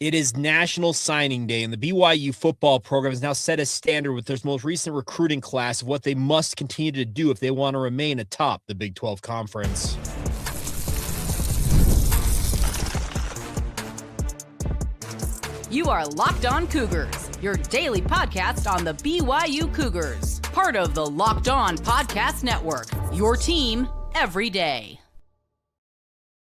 It is National Signing Day, and the BYU football program has now set a standard with their most recent recruiting class of what they must continue to do if they want to remain atop the Big 12 Conference. You are Locked On Cougars, your daily podcast on the BYU Cougars, part of the Locked On Podcast Network, your team every day.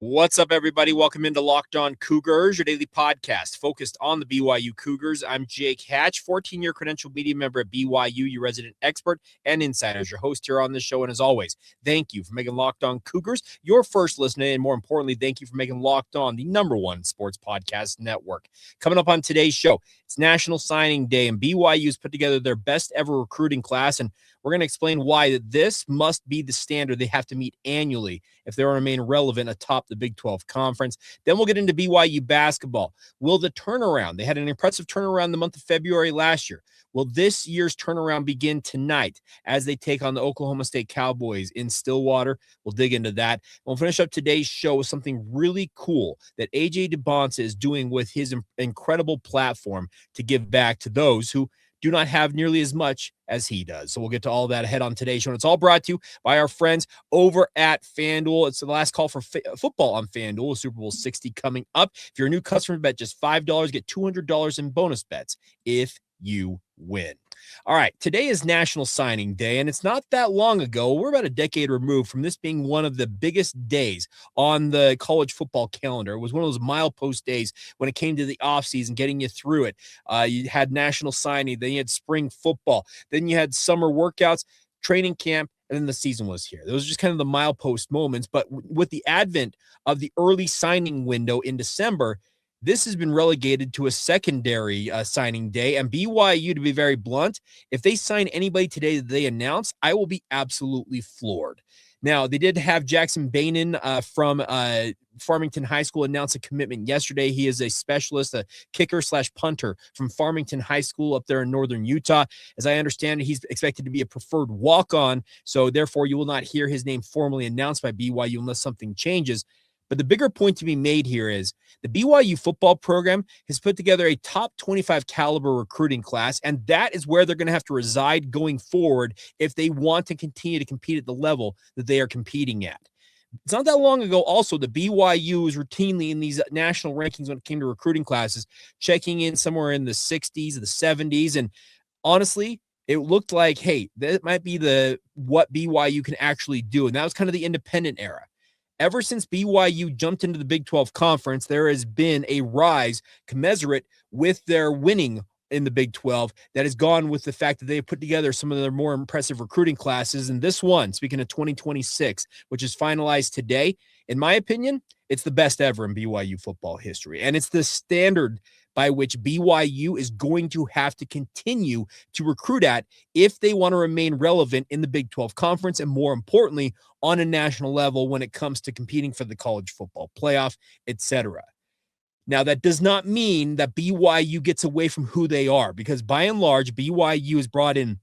What's up, everybody? Welcome into Locked On Cougars, your daily podcast focused on the BYU Cougars. I'm Jake Hatch, 14-year credentialed media member at BYU, your resident expert and insider, as your host here on this show. And as always, thank you for making Locked On Cougars your first listen, and more importantly, thank you for making Locked On the #1 sports podcast network. Coming up on today's show, it's National Signing Day, and BYU's put together their best ever recruiting class, and we're going to explain why that this must be the standard they have to meet annually if they want to remain relevant atop the Big 12 Conference. Then we'll get into BYU basketball. Will the turnaround, they had an impressive turnaround the month of February last year, will this year's turnaround begin tonight as they take on the Oklahoma State Cowboys in Stillwater? We'll dig into that. We'll finish up today's show with something really cool that AJ Demonsa is doing with his incredible platform to give back to those who do not have nearly as much as he does. So we'll get to all that ahead on today's show. And it's all brought to you by our friends over at FanDuel. It's the last call for football on FanDuel. Super Bowl 60 coming up. If you're a new customer, bet just $5, get $200 in bonus bets if you win. All right, today is National Signing Day, and it's not that long ago. We're about a decade removed from this being one of the biggest days on the college football calendar. It was one of those milepost days when it came to the offseason, getting you through it. You had National Signing, then you had spring football, then you had summer workouts, training camp, and then the season was here. Those are just kind of the milepost moments, but with the advent of the early signing window in December, this has been relegated to a secondary signing day, and BYU, to be very blunt, if they sign anybody today that they announce, I will be absolutely floored. Now, they did have Jackson Bainon from Farmington High School announce a commitment yesterday. He is a specialist, a kicker/punter from Farmington High School up there in northern Utah. As I understand it, he's expected to be a preferred walk-on, so therefore you will not hear his name formally announced by BYU unless something changes. But the bigger point to be made here is the BYU football program has put together a top 25 caliber recruiting class, and that is where they're going to have to reside going forward if they want to continue to compete at the level that they are competing at. It's not that long ago also the BYU was routinely in these national rankings when it came to recruiting classes, checking in somewhere in the 60s or the 70s. And honestly, it looked like, hey, that might be what BYU can actually do. And that was kind of the independent era. Ever since BYU jumped into the Big 12 Conference, there has been a rise commensurate with their winning in the Big 12 that has gone with the fact that they have put together some of their more impressive recruiting classes. And this one, speaking of 2026, which is finalized today, in my opinion, it's the best ever in BYU football history. And it's the standard by which BYU is going to have to continue to recruit at if they want to remain relevant in the Big 12 Conference, and more importantly, on a national level when it comes to competing for the college football playoff, etc. Now, that does not mean that BYU gets away from who they are, because by and large, BYU has brought in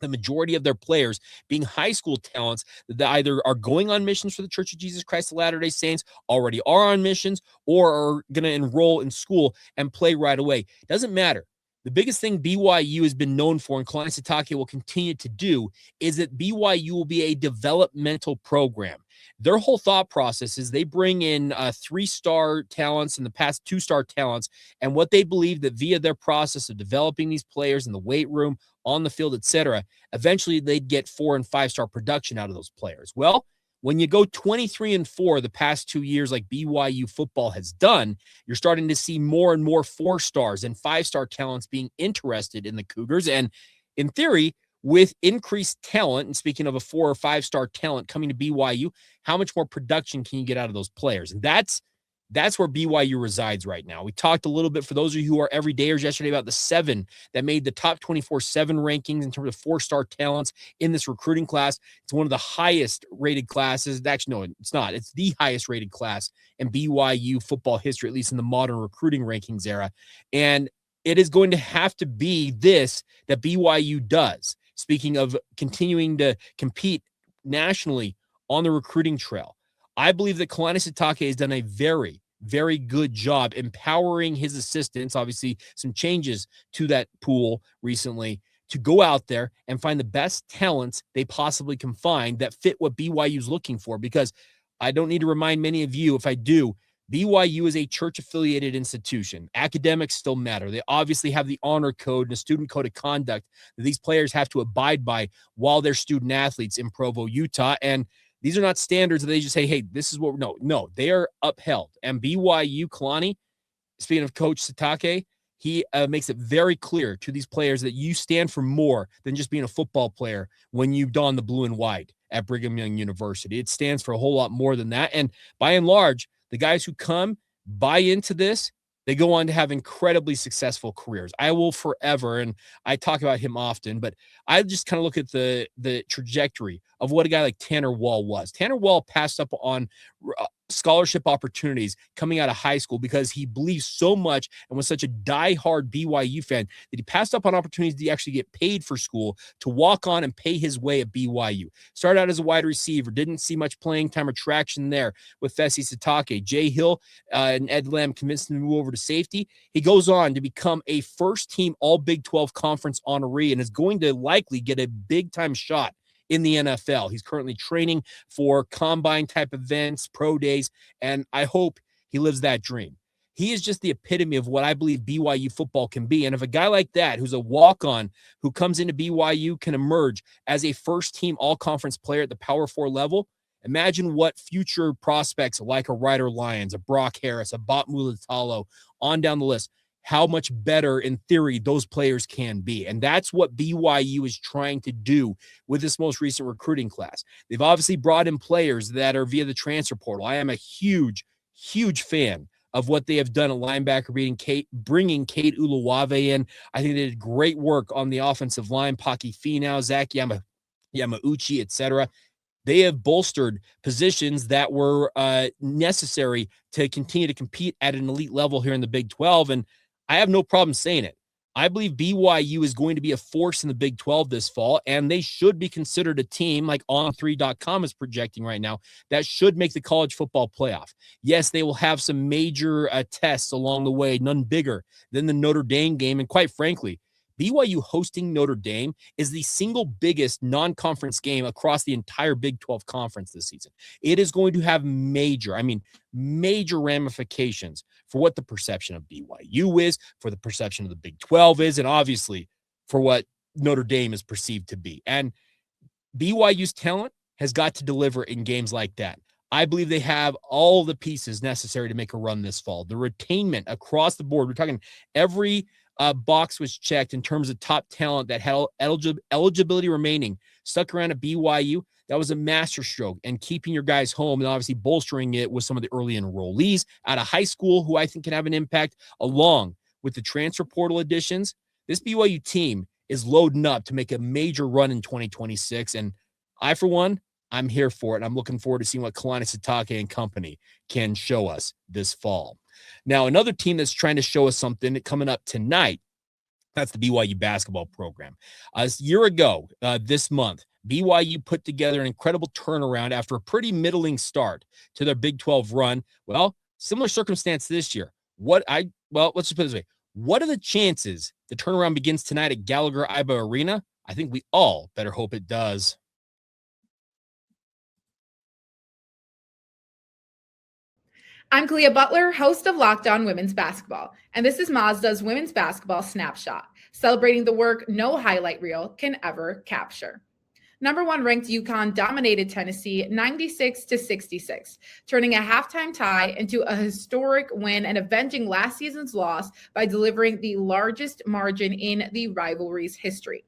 the majority of their players being high school talents that either are going on missions for the Church of Jesus Christ of Latter-day Saints, already are on missions, or are going to enroll in school and play right away. Doesn't matter. The biggest thing BYU has been known for, and Kalani Sitake will continue to do, is that BYU will be a developmental program. Their whole thought process is they bring in 3-star talents and the past 2-star talents, and what they believe that via their process of developing these players in the weight room, on the field, etc., eventually they'd get 4- and 5-star production out of those players. Well, when you go 23-4 the past 2 years like BYU football has done, you're starting to see more and more 4-stars and 5-star talents being interested in the Cougars. And in theory, with increased talent, and speaking of a 4- or 5-star talent coming to BYU, how much more production can you get out of those players? And that's where BYU resides right now. We talked a little bit, for those of you who are everydayers, yesterday about the 7 that made the top 24/7 rankings in terms of 4-star talents in this recruiting class. It's one of the highest rated classes. Actually, no, it's not. It's the highest rated class in BYU football history, at least in the modern recruiting rankings era. And it is going to have to be this that BYU does. Speaking of continuing to compete nationally on the recruiting trail, I believe that Kalani Sitake has done a very, very good job empowering his assistants, obviously some changes to that pool recently, to go out there and find the best talents they possibly can find that fit what BYU is looking for. Because I don't need to remind many of you, if I do, BYU is a church-affiliated institution. Academics still matter. They obviously have the honor code and a student code of conduct that these players have to abide by while they're student athletes in Provo, Utah. And these are not standards that they just say, hey, this is what we're, no, they are upheld. And BYU, Kalani, speaking of Coach Sitake, he makes it very clear to these players that you stand for more than just being a football player when you don the blue and white at Brigham Young University. It stands for a whole lot more than that. And by and large, the guys who come, buy into this, they go on to have incredibly successful careers. I will forever, and I talk about him often, but I just kind of look at the trajectory of what a guy like Tanner Wall was. Tanner Wall passed up on scholarship opportunities coming out of high school because he believed so much and was such a diehard BYU fan that he passed up on opportunities to actually get paid for school to walk on and pay his way at BYU. Started out as a wide receiver, didn't see much playing time or traction there with Fesi Sitake. Jay Hill and Ed Lamb convinced him to move over to safety. He goes on to become a first-team All-Big 12 Conference honoree and is going to likely get a big-time shot in the NFL. He's currently training for combine type events, pro days, and I hope he lives that dream. He is just the epitome of what I believe BYU football can be. And if a guy like that, who's a walk-on, who comes into BYU, can emerge as a first-team all-conference player at the Power 4 level, imagine what future prospects like a Ryder Lyons, a Brock Harris, a Bott Mulitalo, on down the list, how much better in theory those players can be. And that's what BYU is trying to do with this most recent recruiting class. They've obviously brought in players that are via the transfer portal. I am a huge fan of what they have done at linebacker, bringing Cade Uluave in. I think they did great work on the offensive line. Paki, Finau, Zach Yamauchi, etc. They have bolstered positions that were necessary to continue to compete at an elite level here in the Big 12. And I have no problem saying it. I believe BYU is going to be a force in the Big 12 this fall, and they should be considered a team like On3.com is projecting right now that should make the college football playoff. Yes, they will have some major tests along the way, none bigger than the Notre Dame game. And quite frankly, BYU hosting Notre Dame is the single biggest non-conference game across the entire Big 12 conference this season. It is going to have major ramifications for what the perception of BYU is, for the perception of the Big 12 is, and obviously for what Notre Dame is perceived to be. And BYU's talent has got to deliver in games like that. I believe they have all the pieces necessary to make a run this fall. The retainment across the board, we're talking every box was checked in terms of top talent that had eligibility remaining, stuck around at BYU. That was a masterstroke, and keeping your guys home and obviously bolstering it with some of the early enrollees out of high school who I think can have an impact, along with the transfer portal additions. This BYU team is loading up to make a major run in 2026, and I, for one, I'm here for it, and I'm looking forward to seeing what Kalani Sitake and company can show us this fall. Now, another team that's trying to show us something coming up tonight, that's the BYU basketball program. A year ago, this month, BYU put together an incredible turnaround after a pretty middling start to their Big 12 run. Well, similar circumstance this year. Let's just put it this way. What are the chances the turnaround begins tonight at Gallagher-Iba Arena? I think we all better hope it does. I'm Kalia Butler, host of Locked On Women's Basketball, and this is Mazda's Women's Basketball Snapshot, celebrating the work no highlight reel can ever capture. Number 1 ranked UConn dominated Tennessee 96-66, turning a halftime tie into a historic win and avenging last season's loss by delivering the largest margin in the rivalry's history.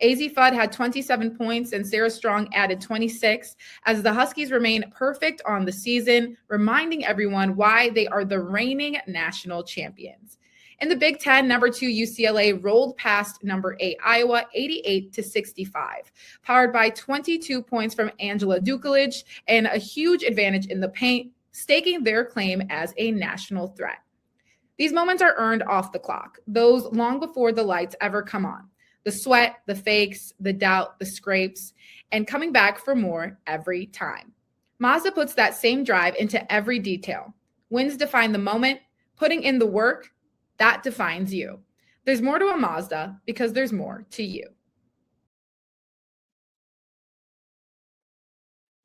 AZ Fudd had 27 points and Sarah Strong added 26 as the Huskies remain perfect on the season, reminding everyone why they are the reigning national champions. In the Big Ten, number 2 UCLA rolled past number 8 Iowa 88-65, powered by 22 points from Angela Dukelich and a huge advantage in the paint, staking their claim as a national threat. These moments are earned off the clock, those long before the lights ever come on. The sweat, the fakes, the doubt, the scrapes, and coming back for more every time. Mazda puts that same drive into every detail. Wins define the moment. Putting in the work, that defines you. There's more to a Mazda because there's more to you.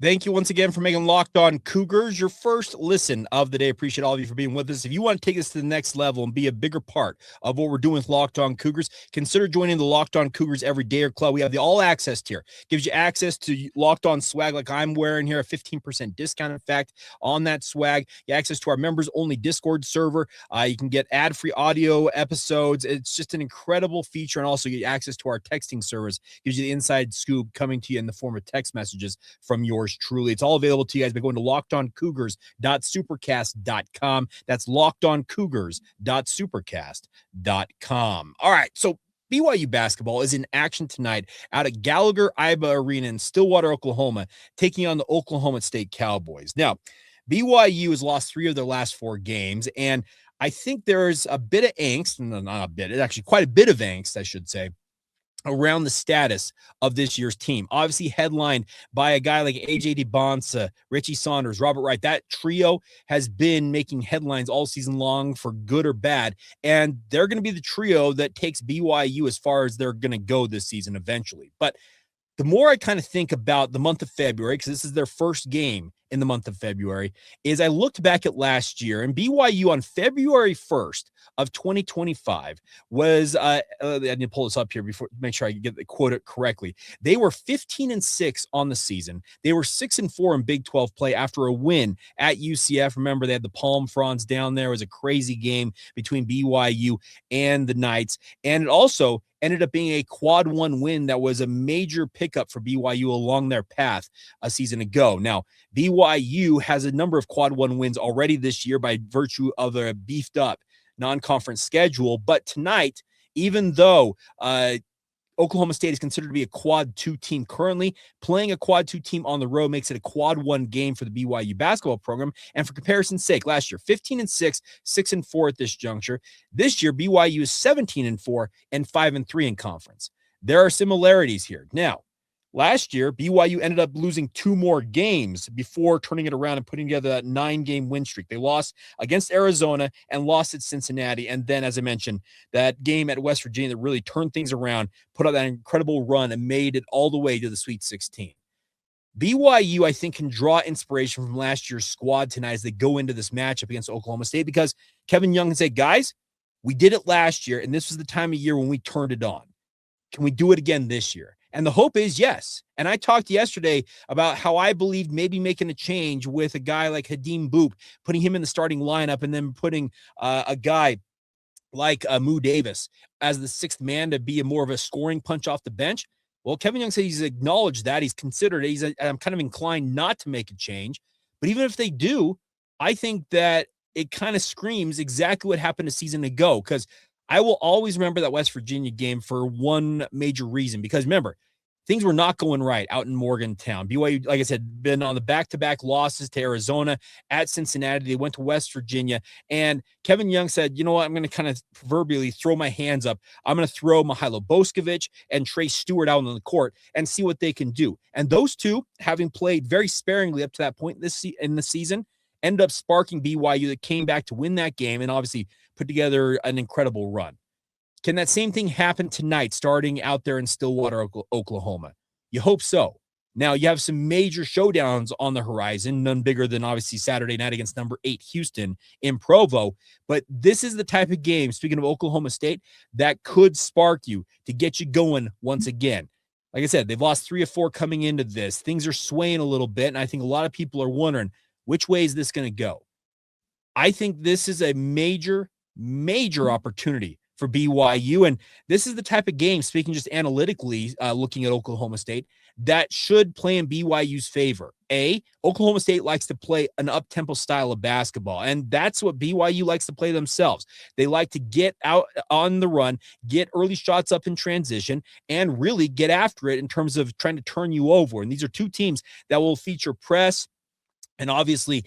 Thank you once again for making Locked On Cougars your first listen of the day. Appreciate all of you for being with us. If you want to take us to the next level and be a bigger part of what we're doing with Locked On Cougars, consider joining the Locked On Cougars Every Dayer Club. We have the all access tier. Gives you access to Locked On swag like I'm wearing here, a 15% discount, in fact, on that swag. You access to our members only Discord server. You can get ad-free audio episodes. It's just an incredible feature. And also get access to our texting service. Gives you the inside scoop coming to you in the form of text messages from yours truly. It's all available to you guys by going to lockedoncougars.supercast.com. That's lockedoncougars.supercast.com. All right, so BYU basketball is in action tonight out at Gallagher-Iba Arena in Stillwater, Oklahoma, taking on the Oklahoma State Cowboys. Now, BYU has lost 3 of their last 4 games, and I think there's a bit of angst, no, not a bit, it's actually quite a bit of angst, I should say, around the status of this year's team. Obviously headlined by a guy like AJ Demonsa, Richie Saunders, Robert Wright. That trio has been making headlines all season long for good or bad, and they're going to be the trio that takes BYU as far as they're going to go this season eventually. But the more I kind of think about the month of February, because this is their first game in the month of February, is I looked back at last year, and BYU on February 1st of 2025 was, I need to pull this up here before, make sure I get the quote it correctly. They were 15-6 on the season. They were 6-4 in Big 12 play after a win at UCF. Remember, they had the Palm Fronds down there. It was a crazy game between BYU and the Knights. And it also ended up being a quad 1 win that was a major pickup for BYU along their path a season ago. Now, BYU has a number of quad 1 wins already this year by virtue of a beefed up non-conference schedule. But tonight, even though Oklahoma State is considered to be a quad 2 team currently, playing a quad 2 team on the road makes it a quad 1 game for the BYU basketball program. And for comparison's sake, last year, 15-6, 6-4 at this juncture. This year, BYU is 17-4 and 5-3 in conference. There are similarities here. Now, last year, BYU ended up losing 2 more games before turning it around and putting together that 9-game win streak. They lost against Arizona and lost at Cincinnati. And then, as I mentioned, that game at West Virginia that really turned things around, put out that incredible run and made it all the way to the Sweet 16. BYU, I think, can draw inspiration from last year's squad tonight as they go into this matchup against Oklahoma State, because Kevin Young can say, guys, we did it last year, and this was the time of year when we turned it on. Can we do it again this year? And the hope is yes. And I talked yesterday about how I believed maybe making a change with a guy like Hadim Boop, putting him in the starting lineup, and then putting a guy like Moo Davis as the 6th man to be more of a scoring punch off the bench. Well, Kevin Young said he's acknowledged that. He's considered it. I'm kind of inclined not to make a change. But even if they do, I think that it kind of screams exactly what happened a season ago, because I will always remember that West Virginia game for one major reason, because remember, things were not going right out in Morgantown. BYU, like I said, been on the back-to-back losses to Arizona, at Cincinnati. They went to West Virginia, and Kevin Young said, you know what, I'm going to kind of proverbially throw my hands up. I'm going to throw Mihailo Boskovic and Trey Stewart out on the court and see what they can do. And those two, having played very sparingly up to that point in the season, ended up sparking BYU that came back to win that game and obviously put together an incredible run. Can that same thing happen tonight starting out there in Stillwater, Oklahoma? You hope so. Now, you have some major showdowns on the horizon, none bigger than obviously Saturday night against number 8 Houston in Provo. But this is the type of game, speaking of Oklahoma State, that could spark you to get you going once again. Like I said, they've lost 3 of 4 coming into this. Things are swaying a little bit, and I think a lot of people are wondering, which way is this going to go? I think this is a major opportunity for BYU. And this is the type of game, speaking just analytically, looking at Oklahoma State, that should play in BYU's favor. Oklahoma State likes to play an up-tempo style of basketball, and that's what BYU likes to play themselves. They like to get out on the run, get early shots up in transition, and really get after it in terms of trying to turn you over. And these are two teams that will feature press, and obviously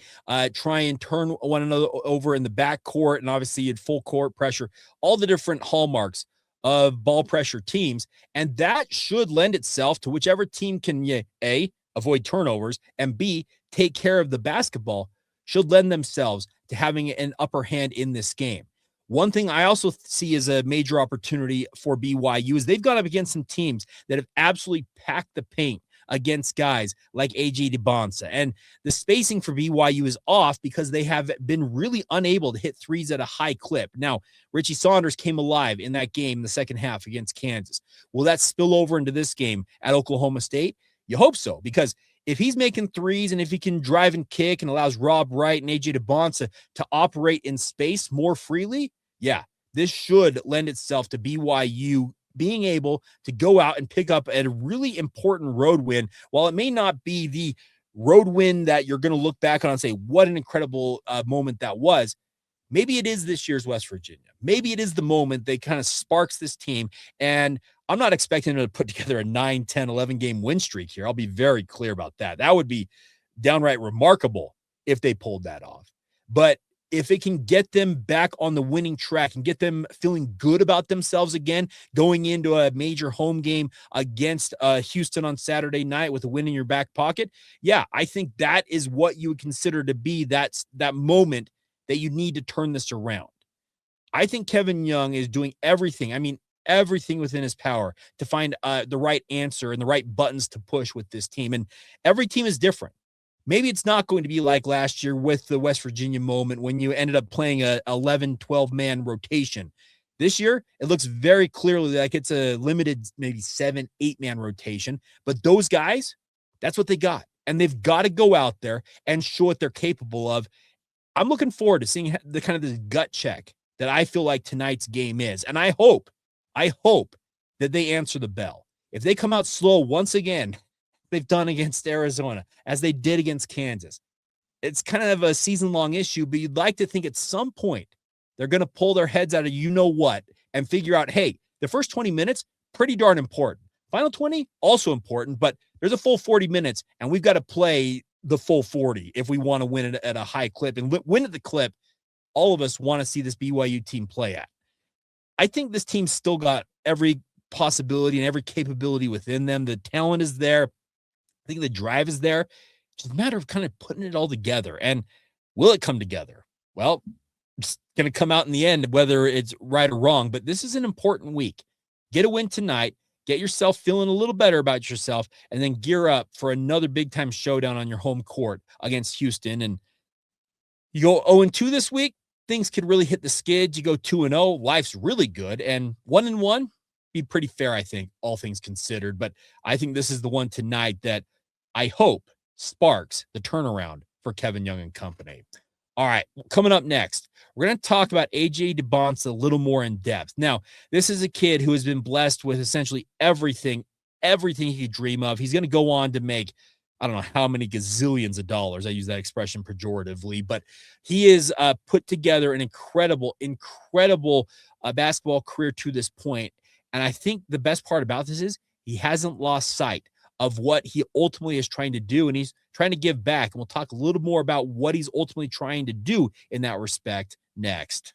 try and turn one another over in the backcourt, and obviously in full court pressure, all the different hallmarks of ball pressure teams. And that should lend itself to whichever team can, A, avoid turnovers, and B, take care of the basketball, should lend themselves to having an upper hand in this game. One thing I also see as a major opportunity for BYU is they've gone up against some teams that have absolutely packed the paint against guys like AJ Demonsa. And the spacing for BYU is off because they have been really unable to hit threes at a high clip. Now, Richie Saunders came alive in that game in the second half against Kansas. Will that spill over into this game at Oklahoma State? You hope so, because if he's making threes and if he can drive and kick and allows Rob Wright and AJ Demonsa to operate in space more freely, yeah, this should lend itself to BYU being able to go out and pick up a really important road win. While it may not be the road win that you're going to look back on and say, what an incredible moment that was, maybe it is this year's West Virginia. Maybe it is the moment that kind of sparks this team. And I'm not expecting them to put together a 9, 10, 11 game win streak here. I'll be very clear about that. That would be downright remarkable if they pulled that off. But if it can get them back on the winning track and get them feeling good about themselves again, going into a major home game against Houston on Saturday night with a win in your back pocket, yeah, I think that is what you would consider to be that moment that you need to turn this around. I think Kevin Young is doing everything within his power to find the right answer and the right buttons to push with this team. And every team is different. Maybe it's not going to be like last year with the West Virginia moment when you ended up playing a 11, 12-man rotation. This year, it looks very clearly like it's a limited, maybe 7, 8-man rotation. But those guys, that's what they got. And they've got to go out there and show what they're capable of. I'm looking forward to seeing the kind of this gut check that I feel like tonight's game is. And I hope that they answer the bell. If they come out slow once again, they've done against Arizona, as they did against Kansas, it's kind of a season-long issue, but you'd like to think at some point they're going to pull their heads out of you-know-what and figure out, hey, the first 20 minutes, pretty darn important. Final 20, also important, but there's a full 40 minutes, and we've got to play the full 40 if we want to win it at a high clip. And win at the clip all of us want to see this BYU team play at. I think this team's still got every possibility and every capability within them. The talent is there. I think the drive is there. It's just a matter of kind of putting it all together. And will it come together? Well, it's going to come out in the end, whether it's right or wrong. But this is an important week. Get a win tonight. Get yourself feeling a little better about yourself, and then gear up for another big-time showdown on your home court against Houston. And you go 0-2 this week, things could really hit the skids. You go 2-0, life's really good. And 1-1, be pretty fair, I think, all things considered. But I think this is the one tonight that I hope sparks the turnaround for Kevin Young and company. All right, coming up next, we're going to talk about AJ Demonsa a little more in depth. Now, this is a kid who has been blessed with essentially everything he could dream of. He's going to go on to make, I don't know how many gazillions of dollars. I use that expression pejoratively, but he is put together an incredible basketball career to this point. And I think the best part about this is he hasn't lost sight of what he ultimately is trying to do, and he's trying to give back. And we'll talk a little more about what he's ultimately trying to do in that respect next.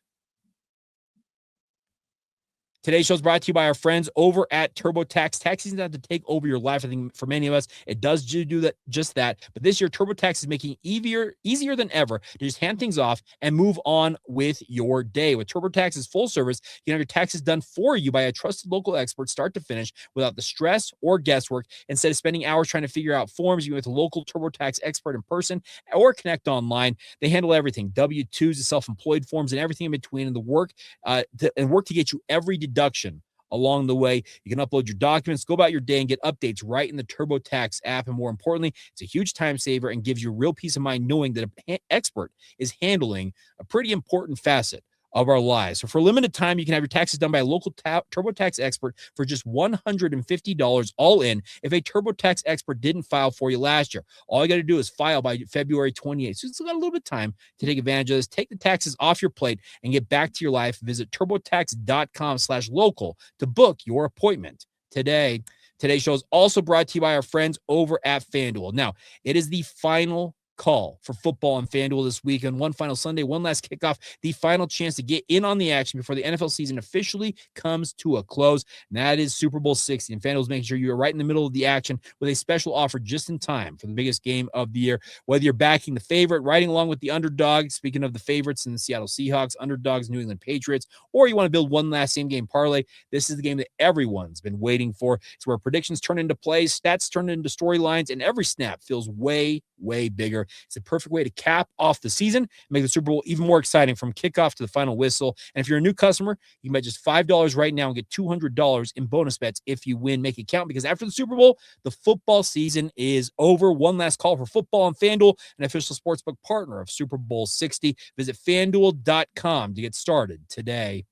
Today's show is brought to you by our friends over at TurboTax. Tax season doesn't have to take over your life. I think for many of us, it does do that, just that. But this year, TurboTax is making it easier than ever to just hand things off and move on with your day. With TurboTax's full service, you can have your taxes done for you by a trusted local expert, start to finish, without the stress or guesswork. Instead of spending hours trying to figure out forms, you can with a local TurboTax expert in person or connect online. They handle everything: W-2s, the self-employed forms, and everything in between, and the work to get you every deduction along the way. You can upload your documents, go about your day, and get updates right in the TurboTax app. And more importantly, it's a huge time saver and gives you real peace of mind knowing that an expert is handling a pretty important facet of our lives. So for a limited time, you can have your taxes done by a local TurboTax expert for just $150 all in if a TurboTax expert didn't file for you last year. All you got to do is file by February 28th. So it's got a little bit of time to take advantage of this. Take the taxes off your plate and get back to your life. Visit turbotax.com/local to book your appointment today. Today's show is also brought to you by our friends over at FanDuel. Now, it is the final call for football on FanDuel this weekend. One final Sunday, one last kickoff, the final chance to get in on the action before the NFL season officially comes to a close. And that is Super Bowl 60. And FanDuel is making sure you're right in the middle of the action with a special offer just in time for the biggest game of the year. Whether you're backing the favorite, riding along with the underdog, speaking of the favorites in the Seattle Seahawks, underdogs, New England Patriots, or you want to build one last same game parlay, this is the game that everyone's been waiting for. It's where predictions turn into plays, stats turn into storylines, and every snap feels way, way bigger. It's a perfect way to cap off the season and make the Super Bowl even more exciting from kickoff to the final whistle. And if you're a new customer, you can bet just $5 right now and get $200 in bonus bets if you win. Make it count, because after the Super Bowl, the football season is over. One last call for football on FanDuel, an official sportsbook partner of Super Bowl 60. Visit FanDuel.com to get started today.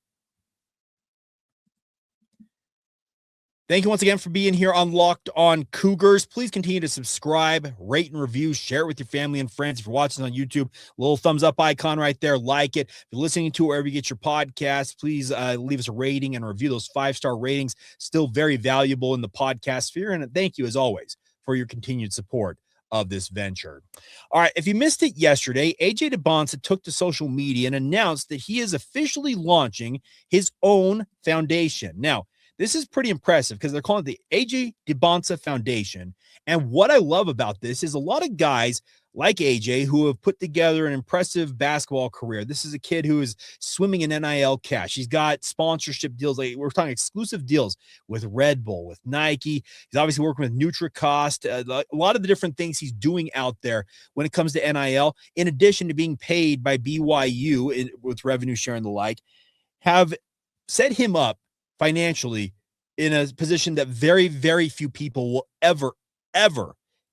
Thank you once again for being here on Locked On Cougars. Please continue to subscribe, rate, and review. Share it with your family and friends. If you're watching on YouTube, little thumbs up icon right there. Like it. If you're listening to it wherever you get your podcasts, please leave us a rating and review. Those 5-star ratings still very valuable in the podcast sphere. And thank you, as always, for your continued support of this venture. All right, if you missed it yesterday, AJ Demonsa took to social media and announced that he is officially launching his own foundation. Now, this is pretty impressive because they're calling it the AJ Demonsa Foundation. And what I love about this is a lot of guys like AJ who have put together an impressive basketball career. This is a kid who is swimming in NIL cash. He's got sponsorship deals. Like we're talking exclusive deals with Red Bull, with Nike. He's obviously working with NutriCost. A lot of the different things he's doing out there when it comes to NIL, in addition to being paid by BYU with revenue share and the like, have set him up financially in a position that very, very few people will ever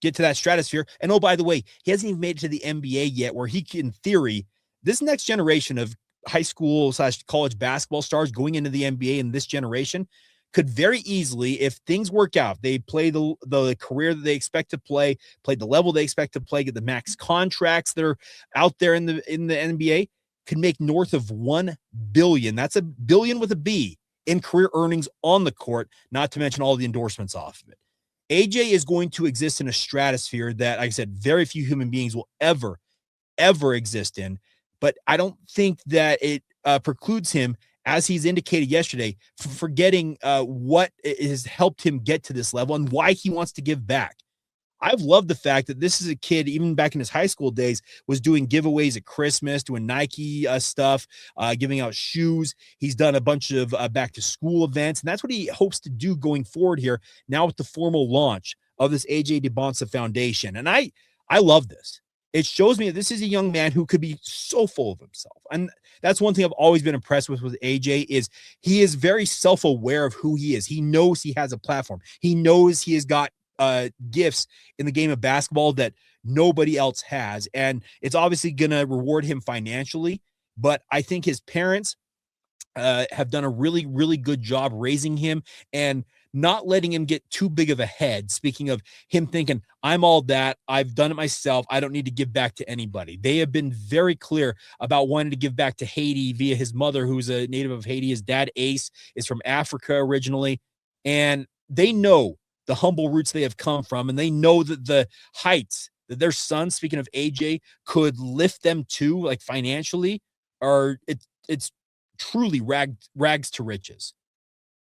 get to that stratosphere. And oh, by the way, he hasn't even made it to the NBA yet, where he can, in theory, this next generation of high school / college basketball stars going into the NBA in this generation could very easily, if things work out, they play the career that they expect to play the level they expect to play, get the max contracts that are out there in the NBA, could make north of $1 billion. That's a billion with a B in career earnings on the court, not to mention all the endorsements off of it. AJ is going to exist in a stratosphere that, like I said, very few human beings will ever exist in. But I don't think that it precludes him, as he's indicated yesterday, from forgetting what has helped him get to this level and why he wants to give back. I've loved the fact that this is a kid, even back in his high school days, was doing giveaways at Christmas, doing Nike stuff, giving out shoes. He's done a bunch of back-to-school events, and that's what he hopes to do going forward here now with the formal launch of this AJ Demonsa Foundation. And I love this. It shows me that this is a young man who could be so full of himself. And that's one thing I've always been impressed with AJ is he is very self-aware of who he is. He knows he has a platform. He knows he has got gifts in the game of basketball that nobody else has. And it's obviously going to reward him financially, but I think his parents have done a really, really good job raising him and not letting him get too big of a head. Speaking of him thinking, I'm all that, I've done it myself, I don't need to give back to anybody. They have been very clear about wanting to give back to Haiti via his mother, who's a native of Haiti. His dad, Ace, is from Africa originally. And they know the humble roots they have come from, and they know that the heights that their son, speaking of AJ, could lift them to, like financially, are it's truly rags to riches.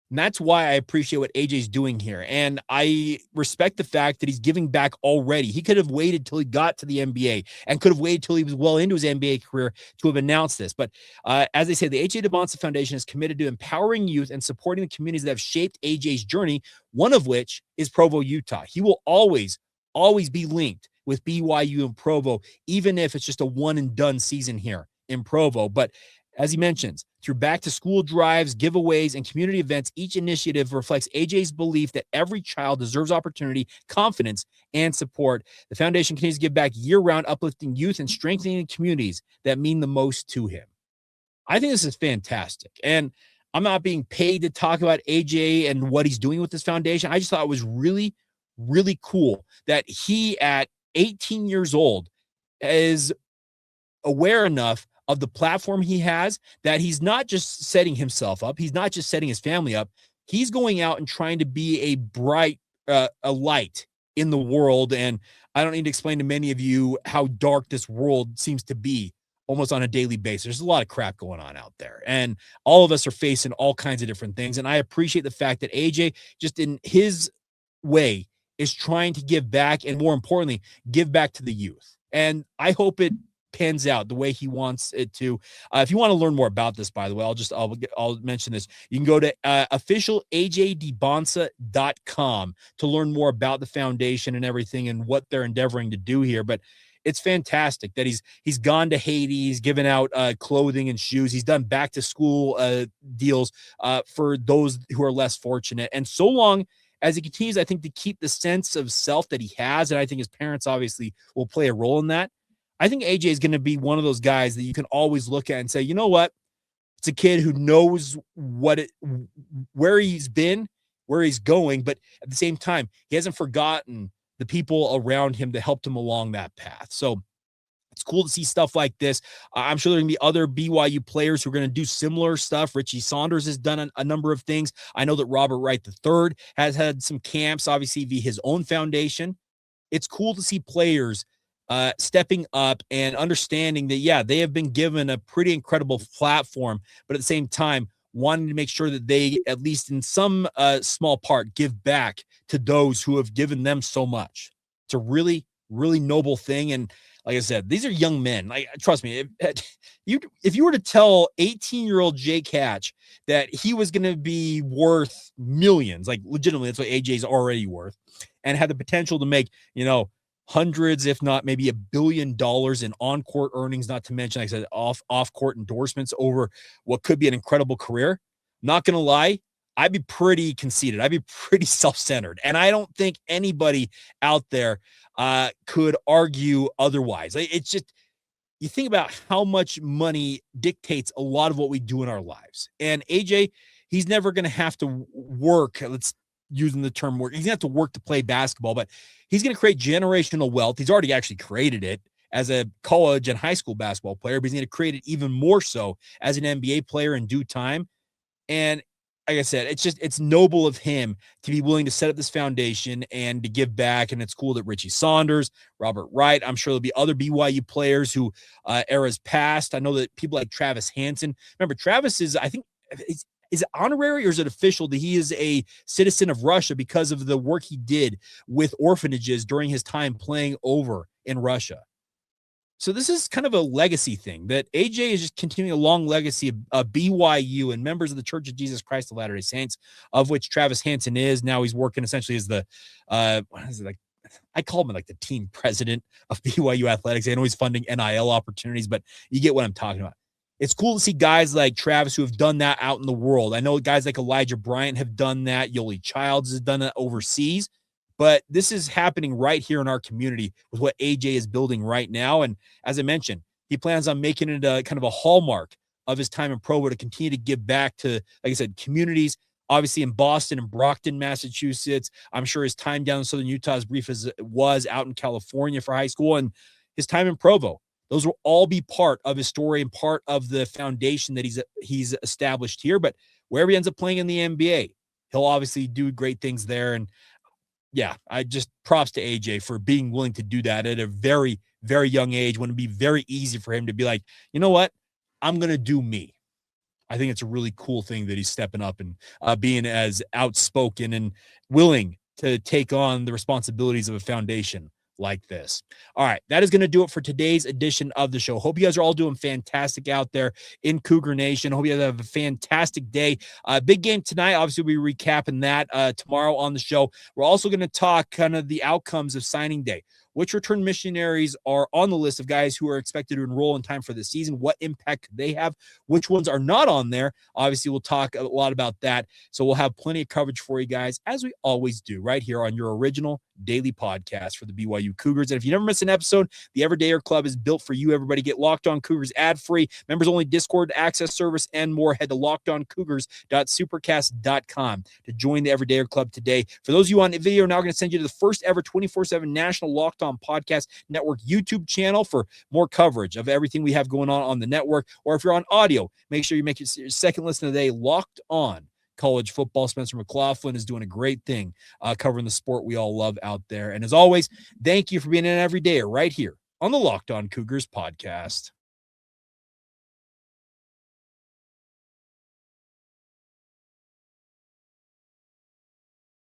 And that's why I appreciate what AJ's doing here. And I respect the fact that he's giving back already. He could have waited till he got to the NBA and could have waited till he was well into his NBA career to have announced this. But as they say, the AJ Demonsa Foundation is committed to empowering youth and supporting the communities that have shaped AJ's journey, one of which is Provo, Utah. He will always be linked with BYU and Provo, even if it's just a one and done season here in Provo. But as he mentions, through back-to-school drives, giveaways, and community events, each initiative reflects AJ's belief that every child deserves opportunity, confidence, and support. The foundation continues to give back year-round, uplifting youth and strengthening the communities that mean the most to him. I think this is fantastic. And I'm not being paid to talk about AJ and what he's doing with this foundation. I just thought it was really, really cool that he, at 18 years old, is aware enough of the platform he has, that he's not just setting himself up. He's not just setting his family up. He's going out and trying to be a bright, a light in the world. And I don't need to explain to many of you how dark this world seems to be almost on a daily basis. There's a lot of crap going on out there, and all of us are facing all kinds of different things. And I appreciate the fact that AJ, just in his way, is trying to give back, and more importantly, give back to the youth. And I hope it pans out the way he wants it to. If you want to learn more about this, by the way, I'll mention this. You can go to officialajdebonsa.com to learn more about the foundation and everything and what they're endeavoring to do here. But it's fantastic that he's gone to Haiti. He's given out clothing and shoes. He's done back to school deals for those who are less fortunate. And so long as he continues, I think, to keep the sense of self that he has, and I think his parents obviously will play a role in that, I think AJ is going to be one of those guys that you can always look at and say, you know what? It's a kid who knows where he's been, where he's going, but at the same time, he hasn't forgotten the people around him that helped him along that path. So it's cool to see stuff like this. I'm sure there are going to be other BYU players who are going to do similar stuff. Richie Saunders has done a number of things. I know that Robert Wright III has had some camps, obviously, via his own foundation. It's cool to see players stepping up and understanding that, yeah, they have been given a pretty incredible platform, but at the same time, wanting to make sure that they, at least in some small part, give back to those who have given them so much. It's a really, really noble thing. And like I said, these are young men. Like, trust me, if you were to tell 18-year-old Jake Hatch that he was going to be worth millions, like legitimately, that's what AJ's already worth, and had the potential to make, hundreds, if not maybe $1 billion in on-court earnings, not to mention, like I said, off-court endorsements over what could be an incredible career. Not going to lie, I'd be pretty conceited. I'd be pretty self-centered. And I don't think anybody out there could argue otherwise. It's just, you think about how much money dictates a lot of what we do in our lives. And AJ, he's never going to have to work. Let's using the term work. He's going to have to work to play basketball, but he's going to create generational wealth. He's already actually created it as a college and high school basketball player, but he's going to create it even more so as an NBA player in due time. And like I said, it's noble of him to be willing to set up this foundation and to give back. And it's cool that Richie Saunders, Robert Wright, I'm sure there'll be other BYU players who eras past. I know that people like Travis Hansen. Remember, Travis is, I think, is it honorary or is it official that he is a citizen of Russia because of the work he did with orphanages during his time playing over in Russia? So this is kind of a legacy thing that AJ is just continuing a long legacy of BYU and members of the Church of Jesus Christ of Latter-day Saints, of which Travis Hansen is. Now he's working essentially as the, what is it, like, I call him like the team president of BYU athletics. I know he's funding NIL opportunities, but you get what I'm talking about. It's cool to see guys like Travis who have done that out in the world. I know guys like Elijah Bryant have done that. Yoli Childs has done that overseas. But this is happening right here in our community with what AJ is building right now. And as I mentioned, he plans on making it a kind of a hallmark of his time in Provo to continue to give back to, like I said, communities, obviously in Boston and Brockton, Massachusetts. I'm sure his time down in Southern Utah, as brief as it was, out in California for high school, and his time in Provo. Those will all be part of his story and part of the foundation that he's established here. But wherever he ends up playing in the NBA, he'll obviously do great things there. And yeah, I just props to AJ for being willing to do that at a very, very young age, when it'd be very easy for him to be like, you know what, I'm going to do me. I think it's a really cool thing that he's stepping up and being as outspoken and willing to take on the responsibilities of a foundation like this. All right, that is going to do it for today's edition of the show. Hope you guys are all doing fantastic out there in Cougar Nation. Hope you guys have a fantastic day. Big game tonight. Obviously, we'll be recapping that tomorrow on the show. We're also going to talk kind of the outcomes of signing day. Which return missionaries are on the list of guys who are expected to enroll in time for the season? What impact could they have? Which ones are not on there? Obviously, we'll talk a lot about that. So we'll have plenty of coverage for you guys, as we always do, right here on your original daily podcast for the BYU Cougars. And if you never miss an episode, the Everydayer Club is built for you. Everybody get Locked On Cougars ad-free, members-only Discord access service, and more. Head to lockedoncougars.supercast.com to join the Everydayer Club today. For those of you on video, we're now going to send you to the first ever 24/7 national Locked On Podcast Network YouTube channel for more coverage of everything we have going on the network. Or if you're on audio, make sure you make your second listen today Locked On college football. Spencer McLaughlin is doing a great thing covering the sport we all love out there. And as always, thank you for being an everydayer right here on the Locked On Cougars podcast.